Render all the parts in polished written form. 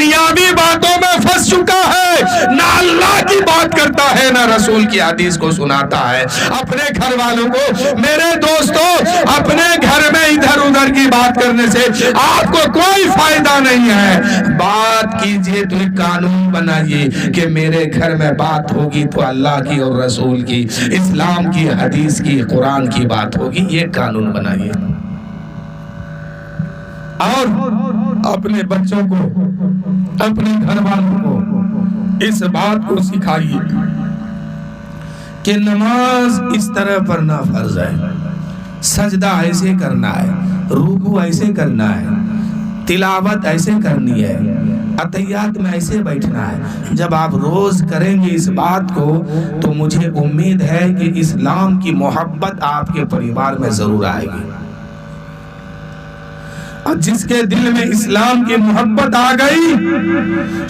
دنیاوی باتوں میں پھنس چکا ہے، نہ اللہ کی بات کرتا ہے نہ رسول کی حدیث کو سناتا ہے اپنے گھر والوں کو۔ میرے دوستو، اپنے گھر میں ادھر ادھر کی بات کرنے سے آپ کو کوئی فائدہ نہیں ہے۔ بات کیجئے تو ایک قانون بنائیے کہ میرے گھر میں بات ہوگی تو اللہ کی اور رسول کی، اسلام کی، حدیث کی، قرآن کی بات ہوگی، یہ قانون بنائیے۔ اور اپنے بچوں کو، اپنے گھر والوں کو اس بات کو سکھائیے کہ نماز اس طرح پڑھنا فرض ہے، سجدہ ایسے کرنا ہے، رکوع ایسے کرنا ہے، تلاوت ایسے کرنی ہے، اتحیات میں ایسے بیٹھنا ہے۔ جب آپ روز کریں گے اس بات کو تو مجھے امید ہے کہ اسلام کی محبت آپ کے پریوار میں ضرور آئے گی، اور جس کے دل میں اسلام کی محبت آ گئی،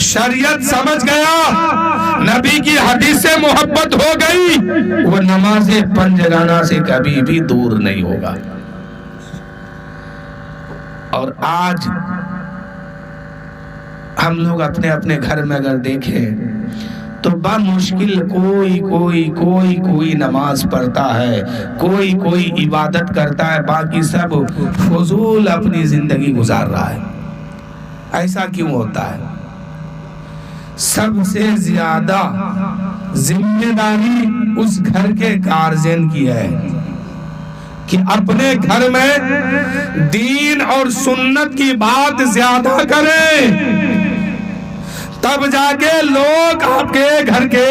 شریعت سمجھ گیا، نبی کی حدیث سے محبت ہو گئی، وہ نماز پنجگانہ سے کبھی بھی دور نہیں ہوگا۔ اور آج ہم لوگ اپنے اپنے گھر میں اگر دیکھیں تو بمشکل کوئی نماز پڑھتا ہے، کوئی عبادت کرتا ہے، باقی سب فضول اپنی زندگی گزار رہا ہے۔ ایسا کیوں ہوتا ہے؟ سب سے زیادہ ذمہ داری اس گھر کے گارجین کی ہے کہ اپنے گھر میں دین اور سنت کی بات زیادہ کریں، تب جا کے لوگ آپ کے گھر کے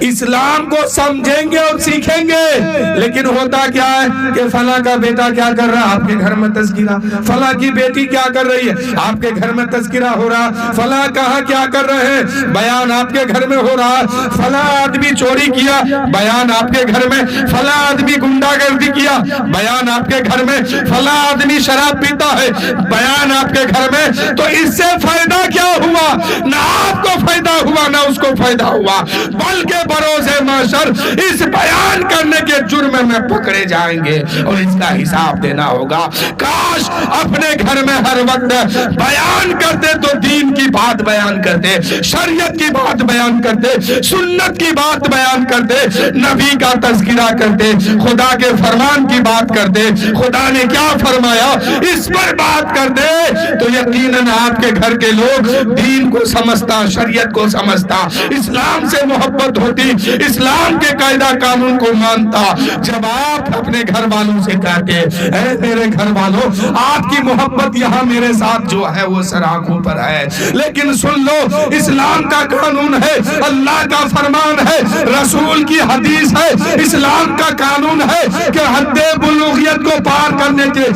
اسلام کو سمجھیں گے اور سیکھیں گے۔ لیکن ہوتا کیا ہے کہ فلاں کا بیٹا کیا کر رہا ہے، آپ کے گھر میں تذکرہ، فلاں کی بیٹی کیا کر رہی ہے، آپ کے گھر میں تذکرہ ہو رہا، فلاں کہاں کیا کر رہے ہیں، بیان آپ کے گھر میں ہو رہا، فلاں آدمی چوری کیا، بیان آپ کے گھر میں، فلاں آدمی گنڈا گردی کیا، بیان آپ کے گھر میں، فلاں آدمی شراب پیتا ہے، بیان آپ کے گھر میں۔ تو اس سے فائدہ کیا ہوا؟ نہ آپ کو فائدہ ہوا نہ اس کو فائدہ ہوا، بلکہ بروز محشر اس بیان کرنے کے جرم میں پکڑے جائیں گے اور اس کا حساب دینا ہوگا۔ کاش اپنے گھر میں ہر وقت بیان کرتے تو دین کی بات بیان کرتے، شریعت کی بات بیان کرتے، سنت کی بات بیان کرتے، نبی کا تذکرہ کرتے، خدا کے فرمان کی بات کرتے، خدا نے کیا فرمایا اس پر بات کرتے، تو یقیناً آپ کے گھر کے لوگ دین کو سمجھتا، شریعت کو سمجھتا، اسلام سے محبت ہوتی، اسلام کے قاعدہ قانون کو مانتا۔ جب آپ اپنے گھر والوں سے کہتے اے میرے گھر والوں، آپ کی محبت یہاں میرے ساتھ جو ہے وہ سر آنکھوں پر ہے، لیکن سن لو اسلام کا قانون ہے، اللہ کا فرمان ہے، رسول کی حدیث ہے، اسلام کا قانون ہے کہ حد بلوغیت کو پار کرنے کے،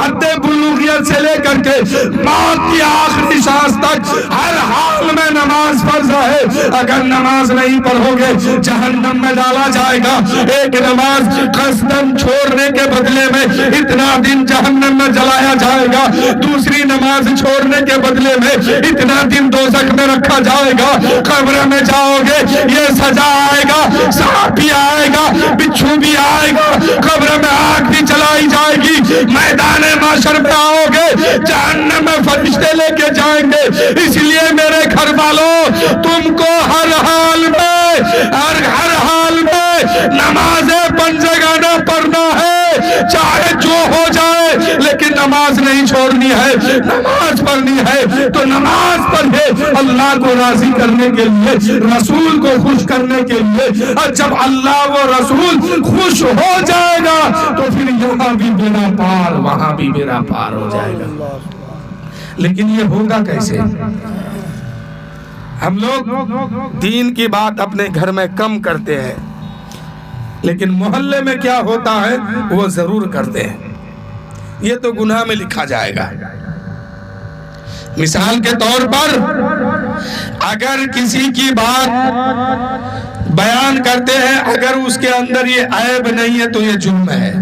حد بلوغیت سے لے کر کے موت کی آخری سانس تک ہر حال میں نماز فرض ہے۔ اگر نماز نہیں پڑھو گے جہنم میں ڈالا جائے گا۔ ایک نماز قصداً چھوڑنے کے بدلے میں اتنا دن جہنم میں جلایا جائے گا، دوسری نماز چھوڑنے کے بدلے میں اتنا دن دوزخ میں رکھا جائے گا۔ قبر میں جاؤ گے یہ سزا آئے گا، سانپ بھی آئے گا، بچھو بھی آئے گا، قبر میں آگ بھی جلائی جائے گی، میدان محشر میں آؤ گے جہنم میں فرشتے لے کے جائیں گے۔ اس لیے میرے گھر والوں، تم کو ہر حال میں نماز پنجگانہ پڑھنا ہے، چاہے جو ہو جائے، لیکن نماز نہیں چھوڑنی ہے، نماز پڑھنی ہے تو نماز پڑھے اللہ کو راضی کرنے کے لیے، رسول کو خوش کرنے کے لیے۔ اور جب اللہ و رسول خوش ہو جائے گا تو پھر یہاں بھی بیڑا پار وہاں بھی بیڑا پار ہو جائے گا۔ لیکن یہ ہوگا کیسے؟ ہم لوگ دین کی بات اپنے گھر میں کم کرتے ہیں، لیکن محلے میں کیا ہوتا ہے وہ ضرور کرتے ہیں۔ یہ تو گناہ میں لکھا جائے گا۔ مثال کے طور پر اگر کسی کی بات بیان کرتے ہیں، اگر اس کے اندر یہ عیب نہیں ہے تو یہ جرم ہے۔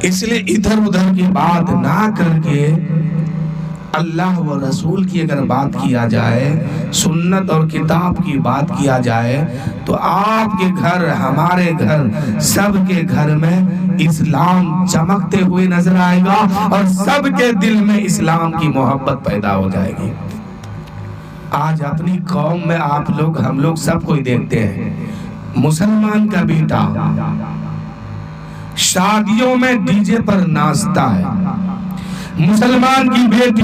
اس لیے ادھر ادھر کی بات نہ کر کے اللہ و رسول کی اگر بات کیا جائے، سنت اور کتاب کی بات کیا جائے، تو آپ کے گھر، ہمارے گھر، سب کے گھر میں اسلام چمکتے ہوئے نظر آئے گا اور سب کے دل میں اسلام کی محبت پیدا ہو جائے گی۔ آج اپنی قوم میں آپ لوگ، ہم لوگ سب کوئی دیکھتے ہیں، مسلمان کا بیٹا شادیوں میں ڈی جے پر ناچتا ہے، مسلمان کی بیٹی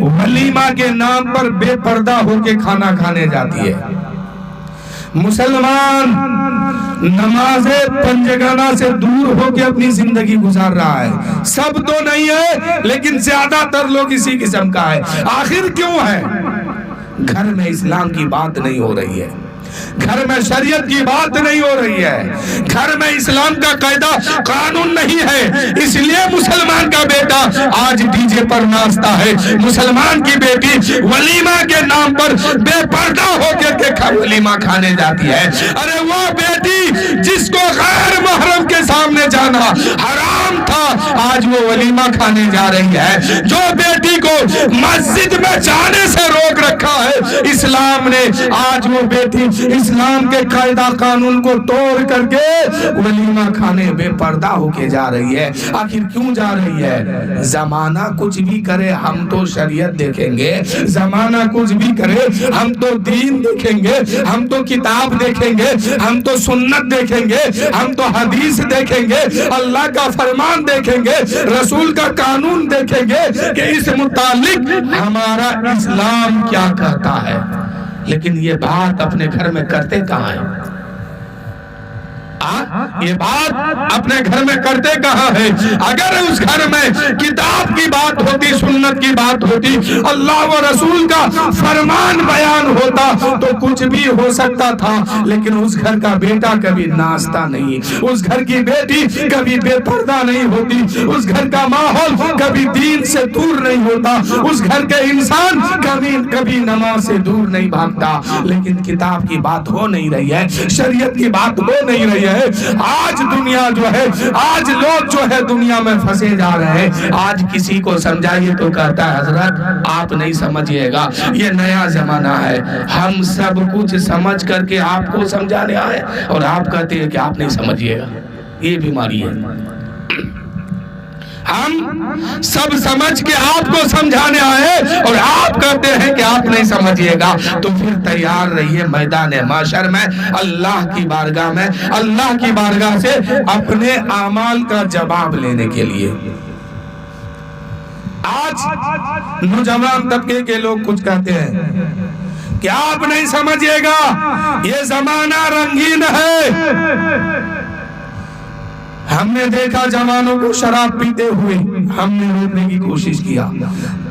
ولیمہ کے نام پر بے پردہ ہو کے کھانا کھانے جاتی ہے، مسلمان نماز پنجگانہ سے دور ہو کے اپنی زندگی گزار رہا ہے۔ سب تو نہیں ہے لیکن زیادہ تر لوگ اسی قسم کا ہے۔ آخر کیوں ہے؟ گھر میں اسلام کی بات نہیں ہو رہی ہے، گھر میں شریعت کی بات نہیں ہو رہی ہے، گھر میں اسلام کا قاعدہ قانون نہیں ہے، اس لیے مسلمان کا بیٹا آج ڈی جے پر ناچتا ہے، مسلمان کی بیٹی ولیمہ کے نام پر بے پردہ ہو کے ولیمہ کھانے جاتی ہے۔ ارے وہ بیٹی جس کو غیر محرم کے سامنے جانا حرام تھا، آج وہ ولیمہ کھانے جا رہی ہے۔ جو بیٹی کو مسجد میں جانے سے روک رکھا ہے اسلام نے، آج وہ بیٹی اسلام کے قاعدہ قانون کو توڑ کر کے ولیمہ کھانے بے پردہ ہو کے جا رہی ہے۔ آخر کیوں جا رہی ہے؟ زمانہ کچھ بھی کرے ہم تو شریعت دیکھیں گے، زمانہ کچھ بھی کرے ہم تو دین دیکھیں گے، ہم تو کتاب دیکھیں گے، ہم تو سنت دیکھیں گے، ہم تو حدیث دیکھیں گے، اللہ کا فرمان دیکھیں گے، رسول کا قانون دیکھیں گے کہ اس متعلق ہمارا اسلام کیا کہتا ہے۔ لیکن یہ بات اپنے گھر میں کرتے کہاں ہیں؟ یہ بات اپنے گھر میں کرتے کہاں ہے؟ اگر اس گھر میں کتاب کی بات ہوتی، سنت کی بات ہوتی، اللہ و رسول کا فرمان بیان ہوتا تو کچھ بھی ہو سکتا تھا، لیکن اس گھر کا بیٹا کبھی ناچتا نہیں، اس گھر کی بیٹی کبھی بے پردہ نہیں ہوتی، اس گھر کا ماحول کبھی دین سے دور نہیں ہوتا، اس گھر کے انسان کبھی نماز سے دور نہیں بھاگتا۔ لیکن کتاب کی بات ہو نہیں رہی ہے، شریعت کی بات ہو نہیں رہی ہے۔ آج دنیا جو ہے، آج لوگ جو ہے دنیا میں پھنسے جا رہے ہیں۔ آج کسی کو سمجھائیے تو کہتا ہے حضرت آپ نہیں سمجھئے گا، یہ نیا زمانہ ہے۔ ہم سب کچھ سمجھ کر کے آپ کو سمجھانے آئے اور آپ کہتے ہیں کہ آپ نہیں سمجھئے گا۔ یہ بیماری ہے۔ ہم سب سمجھ کے آپ کو سمجھانے آئے اور آپ کہتے ہیں کہ آپ نہیں سمجھئے گا، تو پھر تیار رہیے میدان محشر میں، اللہ کی بارگاہ میں، اللہ کی بارگاہ سے اپنے اعمال کا جواب لینے کے لیے۔ آج نوجوان طبقے کے لوگ کچھ کہتے ہیں کہ آپ نہیں سمجھئے گا، یہ زمانہ رنگین ہے۔ ہم نے دیکھا جوانوں کو شراب پیتے ہوئے، ہم نے روکنے کی کوشش کیا،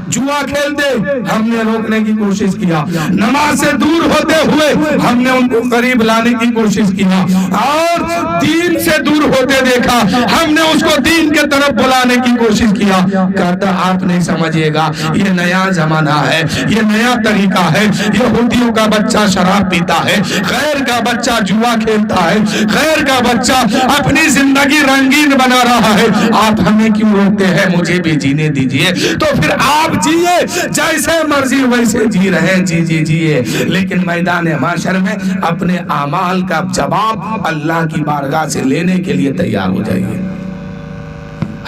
جوا کھیلتے ہم نے روکنے کی کوشش کیا، نماز سے دور ہوتے ہوئے ہم نے ان کو قریب لانے کی کوشش کیا، اور دین سے دور ہوتے دیکھا ہم نے اس کو دین کے طرف بلانے کی کوشش کیا۔ کہتا آپ نہیں سمجھئے گا، یہ نیا زمانہ ہے، یہ نیا طریقہ ہے، یہودیوں کا بچہ شراب پیتا ہے، غیر کا بچہ جوا کھیلتا ہے، غیر کا بچہ اپنی زندگی رنگین بنا رہا ہے، آپ ہمیں کیوں روکتے ہیں؟ مجھے بھی جینے دیجئے۔ تو پھر آپ جیئے، جیسے مرضی ویسے جی رہے، جیئے، لیکن میدان محشر میں اپنے اعمال کا جواب اللہ کی بارگاہ سے لینے کے لیے تیار ہو جائیے۔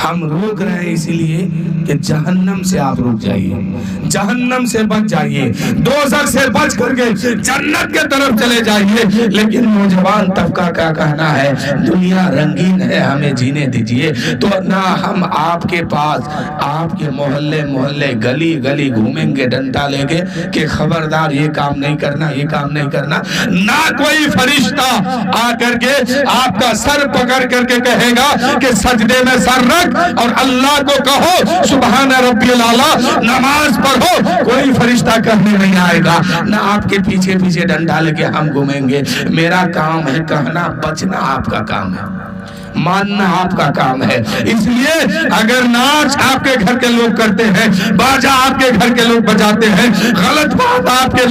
ہم روک رہے ہیں اسی لیے کہ جہنم سے آپ رک جائیے، جہنم سے بچ جائیے، دوزخ سے بچ کر کے جنت کے طرف چلے جائیے۔ لیکن نوجوان طبقہ کا کہنا ہے دنیا رنگین ہے، ہمیں جینے دیجئے، تو نہ ہم آپ کے پاس، آپ کے محلے گلی گلی گھومیں گے ڈنڈا لے کے کہ خبردار یہ کام نہیں کرنا، یہ کام نہیں کرنا، نہ کوئی فرشتہ آ کر کے آپ کا سر پکڑ کر کے کہے گا کہ سجدے میں سر رکھ اور اللہ کو کہو سبحان ربی الاعلیٰ، نماز پڑھو، کوئی فرشتہ کہنے نہیں آئے گا، نہ آپ کے پیچھے پیچھے ڈنڈا لے کے ہم گھومیں گے۔ میرا کام ہے کہنا، بچنا آپ کا کام ہے۔ ماننا آپ کا کام ہے. اس لیے اگر ناچ آپ کے گھر کے لوگ کرتے ہیں, باجا آپ کے گھر کے لوگ بجاتے ہیں, غلط بات آپ کے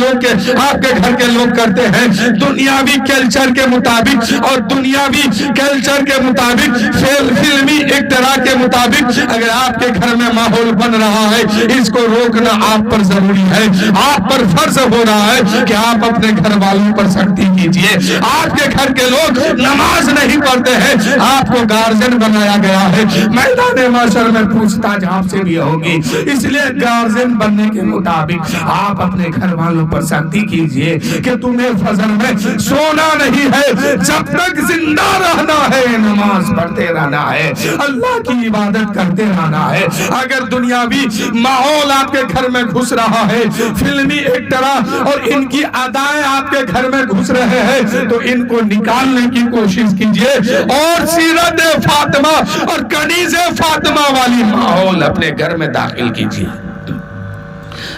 گھر کے لوگ کرتے ہیں, دنیاوی کلچر کے مطابق اور دنیاوی کلچر کے مطابق فلمی اقتراء کے مطابق اگر آپ کے گھر میں ماحول بن رہا ہے, اس کو روکنا آپ پر ضروری ہے. آپ پر فرض ہو رہا ہے کہ آپ اپنے گھر والوں پر سختی کیجئے. آپ کے گھر کے لوگ نماز نہیں پڑھتے ہیں, آپ کو گارجن بنایا گیا ہے, میدان معاشر میں پوچھ تاچھ آپ سے بھی ہوگی. اس لیے گارجن بننے کے مطابق آپ اپنے گھر والوں پر سختی کیجئے کہ تمہیں فجر میں سونا نہیں ہے, جب تک زندہ رہنا ہے نماز پڑھتے رہنا ہے, اللہ کی عبادت کرتے رہنا ہے. اگر دنیاوی ماحول آپ کے گھر میں گھس رہا ہے, فلمی اقتراء اور ان کی ادائیں آپ کے گھر میں گھس رہے ہیں, تو ان کو نکالنے کی کوشش کیجئے اور سیرت فاطمہ اور کنیز فاطمہ والی ماحول اپنے گھر میں داخل کیجئے.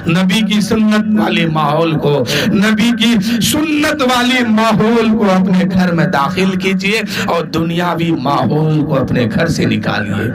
نبی کی سنت والی ماحول کو, نبی کی سنت والی ماحول کو اپنے گھر میں داخل کیجئے اور دنیاوی ماحول کو اپنے گھر سے نکالیے.